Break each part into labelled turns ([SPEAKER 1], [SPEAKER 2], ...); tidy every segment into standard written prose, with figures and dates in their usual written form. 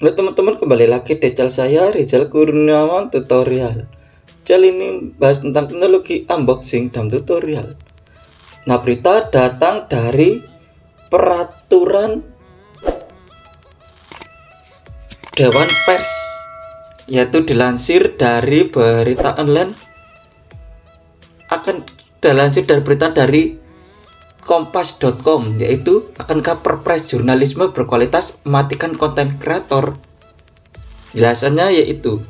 [SPEAKER 1] Halo teman-teman, kembali lagi di channel saya Rizal Kurniawan Tutorial. Channel ini bahas tentang teknologi unboxing dan tutorial. Nah, berita datang dari peraturan Dewan Pers, yaitu dilansir dari berita online, akan dilansir dari berita dari kompas.com, yaitu akankah Perpres jurnalisme berkualitas mematikan konten kreator. Jelasannya yaitu,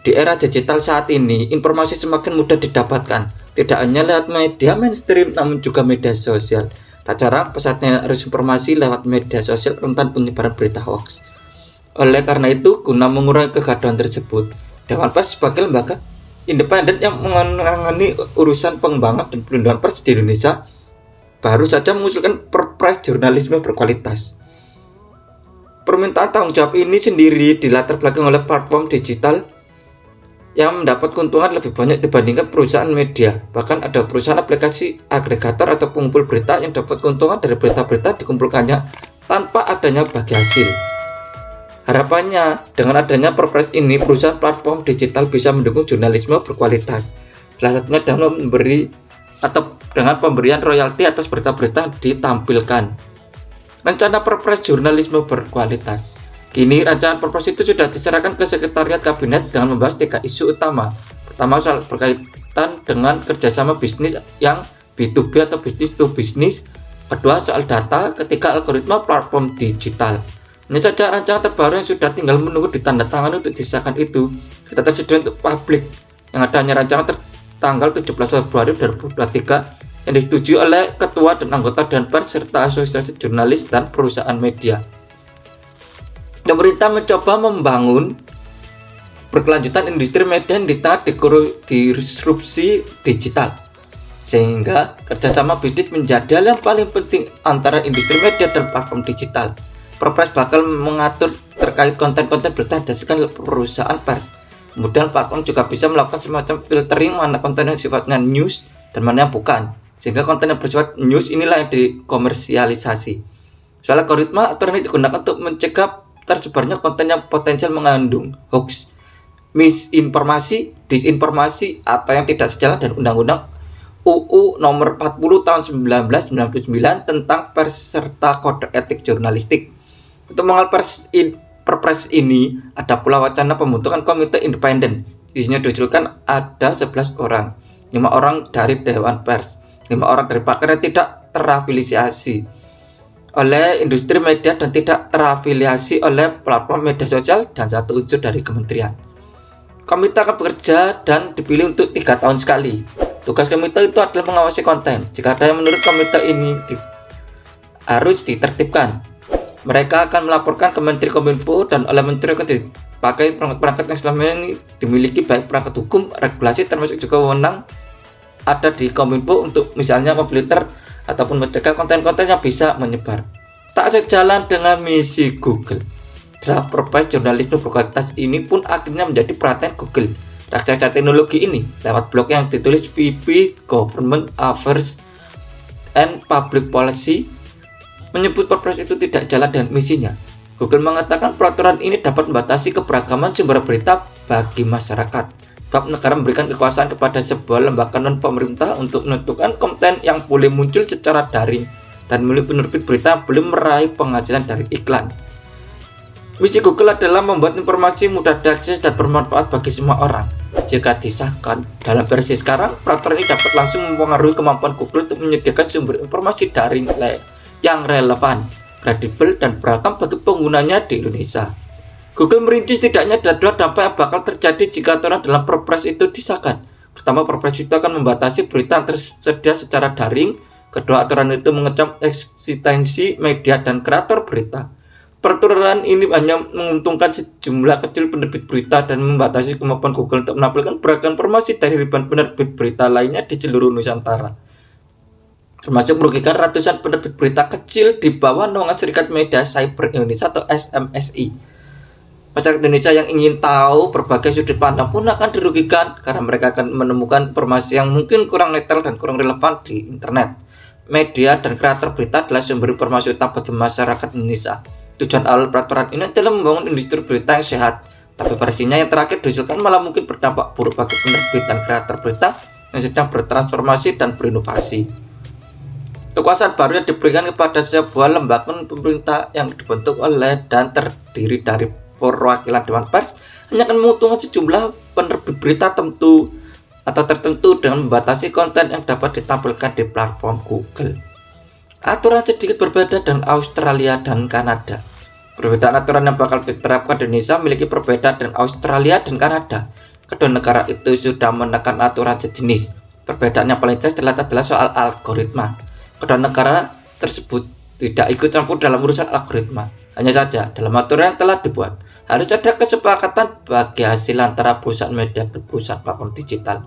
[SPEAKER 1] di era digital saat ini, informasi semakin mudah didapatkan, tidak hanya lewat media mainstream namun juga media sosial. Tak jarang pesatnya arus informasi lewat media sosial rentan penyebaran berita hoax. Oleh karena itu, guna mengurangi kegaduhan tersebut, Dewan Pers sebagai lembaga independen yang menangani urusan pengembangan dan pelindungan pers di Indonesia baru saja mengusulkan Perpres jurnalisme berkualitas. Permintaan tanggung jawab ini sendiri dilatar belakang oleh platform digital yang mendapat keuntungan lebih banyak dibandingkan perusahaan media. Bahkan ada perusahaan aplikasi agregator atau pengumpul berita yang dapat keuntungan dari berita-berita dikumpulkannya tanpa adanya bagi hasil. Harapannya, dengan adanya Perpres ini, perusahaan platform digital bisa mendukung jurnalisme berkualitas. Salah satunya dengan dengan pemberian royalti atas berita-berita ditampilkan. Rencana Perpres jurnalisme berkualitas. Kini rancangan Perpres itu sudah diserahkan ke Sekretariat Kabinet dengan membahas 3 isu utama. Pertama, soal berkaitan dengan kerjasama bisnis yang B2B atau business to business. Kedua, soal data. Ketiga, algoritma platform digital. Ini saja rancangan terbaru yang sudah tinggal menunggu ditandatangani untuk disahkan itu sudah tersedia untuk publik. Yang ada hanya rancangan tanggal 17 Februari 2023 yang disetujui oleh Ketua dan anggota Dewan Pers serta Asosiasi Jurnalis dan Perusahaan Media. Pemerintah mencoba membangun berkelanjutan industri media di tengah disrupsi digital, sehingga kerjasama bisnis menjadi hal yang paling penting antara industri media dan platform digital. Perpres bakal mengatur terkait konten-konten berita berdasarkan perusahaan pers. Kemudian platform juga bisa melakukan semacam filtering mana konten yang sifatnya news dan mana yang bukan, sehingga konten yang bersifat news inilah yang dikomersialisasi. Soal algoritma, aturan ini digunakan untuk mencegah tersebarnya konten yang potensial mengandung hoax, misinformasi, disinformasi, atau yang tidak sejalan dengan Undang-Undang UU Nomor 40 Tahun 1999 tentang pers serta kode etik jurnalistik. Untuk mengenal Perpres ini, ada pula wacana pembentukan komite independen. Isinya diusulkan ada 11 orang, 5 orang dari Dewan Pers, 5 orang dari pakar yang tidak terafiliasi oleh industri media dan tidak terafiliasi oleh platform media sosial, dan 1 unsur dari kementerian. Komite akan bekerja dan dipilih untuk 3 tahun sekali. Tugas komite itu adalah mengawasi konten. Jika ada yang menurut komite ini harus ditertibkan, mereka akan melaporkan ke Menteri Kominfo, dan oleh Menteri akan dipakai perangkat-perangkat yang selama ini dimiliki baik perangkat hukum, regulasi, termasuk juga wewenang ada di Kominfo untuk misalnya memfilter ataupun mencegah konten-konten yang bisa menyebar. Tak sejalan dengan misi Google, draft Perpres jurnalisme berkualitas ini pun akhirnya menjadi perhatian Google. Raksasa teknologi ini lewat blog yang ditulis VP Government Affairs and Public Policy menyebut Perpres itu tidak jalan dengan misinya. Google mengatakan peraturan ini dapat membatasi keberagaman sumber berita bagi masyarakat. Sebab negara memberikan kekuasaan kepada sebuah lembaga non-pemerintah untuk menentukan konten yang boleh muncul secara daring dan milik penerbit berita boleh meraih penghasilan dari iklan. Misi Google adalah membuat informasi mudah diakses dan bermanfaat bagi semua orang. Jika disahkan dalam versi sekarang, peraturan ini dapat langsung mempengaruhi kemampuan Google untuk menyediakan sumber informasi daring yang relevan, kredibel, dan beragam bagi penggunanya di Indonesia. Google merinci setidaknya ada 2 dampak yang bakal terjadi jika aturan dalam Perpres itu disahkan. Pertama, Perpres itu akan membatasi berita yang tersedia secara daring. Kedua, aturan itu mengecam eksistensi media dan kreator berita. Peraturan ini hanya menguntungkan sejumlah kecil penerbit berita dan membatasi kemampuan Google untuk menampilkan beragam informasi dari ribuan penerbit berita lainnya di seluruh Nusantara, termasuk merugikan ratusan penerbit berita kecil di bawah naungan Serikat Media Cyber Indonesia atau SMSI. Masyarakat Indonesia yang ingin tahu berbagai sudut pandang pun akan dirugikan karena mereka akan menemukan informasi yang mungkin kurang netral dan kurang relevan di internet. Media dan kreator berita adalah sumber informasi utama bagi masyarakat Indonesia. Tujuan awal peraturan ini adalah membangun industri berita yang sehat, tapi versinya yang terakhir diusulkan malah mungkin berdampak buruk bagi penerbitan kreator berita yang sedang bertransformasi dan berinovasi. Kekuasaan baru yang diberikan kepada sebuah lembaga pemerintah yang dibentuk oleh dan terdiri dari perwakilan Dewan Pers hanya akan menguntungkan sejumlah penerbit berita tertentu dengan membatasi konten yang dapat ditampilkan di platform Google. Aturan sedikit berbeda dengan Australia dan Kanada. Perbedaan aturan yang bakal diterapkan di Indonesia memiliki perbedaan dengan Australia dan Kanada. Kedua negara itu sudah menekan aturan sejenis. Perbedaan yang paling jelas terlihat adalah soal algoritma. Kedua negara tersebut tidak ikut campur dalam urusan algoritma. Hanya saja dalam aturan yang telah dibuat harus ada kesepakatan bagi hasil antara perusahaan media dan perusahaan platform digital.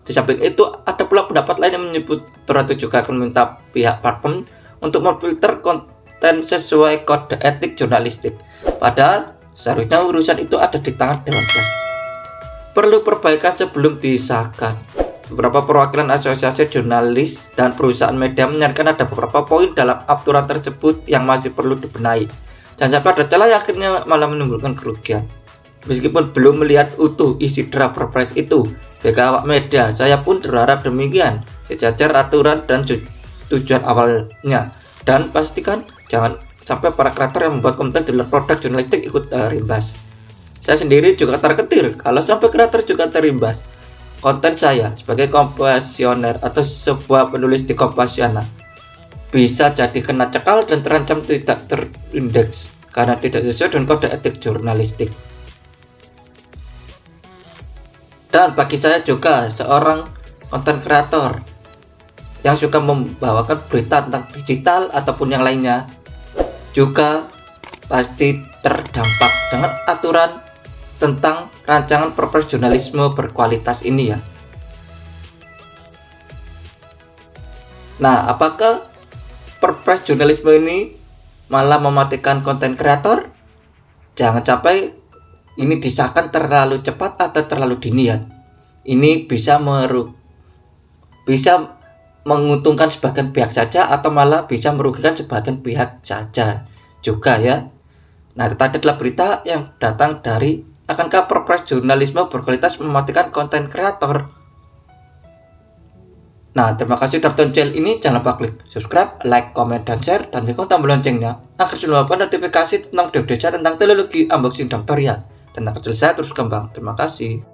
[SPEAKER 1] Di samping itu, ada pula pendapat lain yang menyebut aturan itu juga akan meminta pihak platform untuk memfilter konten sesuai kode etik jurnalistik. Padahal seharusnya urusan itu ada di tangan Dewan Pers. Perlu perbaikan sebelum disahkan. Beberapa perwakilan asosiasi jurnalis dan perusahaan media menyarankan ada beberapa poin dalam aturan tersebut yang masih perlu dibenahi. Jangan sampai ada celah yang akhirnya malah menimbulkan kerugian. Meskipun belum melihat utuh isi draft Perpres itu, bagi awak media, saya pun berharap demikian. Sejajar aturan dan tujuan awalnya, dan pastikan jangan sampai para kreator yang membuat konten di luar produk jurnalistik ikut terimbas. Saya sendiri juga terketir kalau sampai kreator juga terimbas. Konten saya sebagai kompasioner atau sebuah penulis di Kompasiana bisa jadi kena cekal dan terancam tidak terindeks karena tidak sesuai dengan kode etik jurnalistik. Dan bagi saya juga seorang konten kreator yang suka membawakan berita tentang digital ataupun yang lainnya juga pasti terdampak dengan aturan tentang rancangan Perpres jurnalisme berkualitas ini ya. Nah, apakah Perpres jurnalisme ini malah mematikan konten kreator? Jangan sampai ini disahkan terlalu cepat atau terlalu dini ya. Ini bisa menguntungkan sebagian pihak saja atau malah bisa merugikan sebagian pihak saja juga ya. Nah, itu tadi adalah berita yang datang dari akankah Perpres jurnalisme berkualitas mematikan konten kreator. Nah, terima kasih sudah tonton channel ini. Jangan lupa klik subscribe, like, comment, dan share, dan tekan tombol loncengnya agar selalu dapat notifikasi tentang video-video saya tentang teknologi, unboxing, dan tutorial. Dan agar channel saya terus kembang. Terima kasih.